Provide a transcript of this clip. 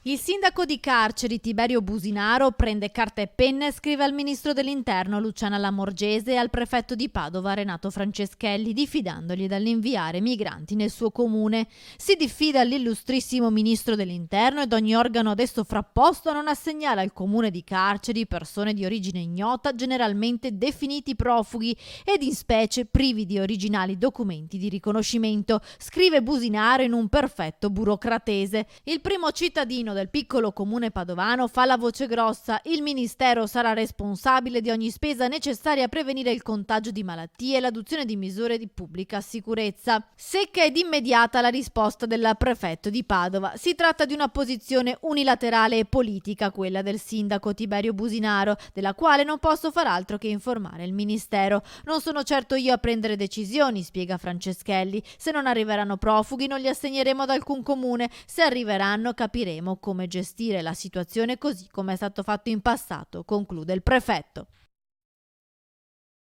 Il sindaco di Carceri, Tiberio Businaro, prende carta e penna e scrive al ministro dell'Interno Luciana Lamorgese e al prefetto di Padova Renato Franceschelli, diffidandogli dall'inviare migranti nel suo comune. Si diffida l'illustrissimo ministro dell'Interno ed ogni organo ad esso frapposto a non assegnare al comune di Carceri persone di origine ignota, generalmente definiti profughi ed in specie privi di originali documenti di riconoscimento, scrive Businaro in un perfetto burocratese. Il primo cittadino del piccolo comune padovano fa la voce grossa: il ministero sarà responsabile di ogni spesa necessaria a prevenire il contagio di malattie e l'adozione di misure di pubblica sicurezza. Secca ed immediata la risposta del prefetto di Padova. Si tratta di una posizione unilaterale e politica, quella del sindaco Tiberio Businaro, della quale non posso far altro che informare il ministero. Non sono certo io a prendere decisioni, spiega Franceschelli. Se non arriveranno profughi non li assegneremo ad alcun comune, se arriveranno capiremo come gestire la situazione così come è stato fatto in passato, conclude il prefetto.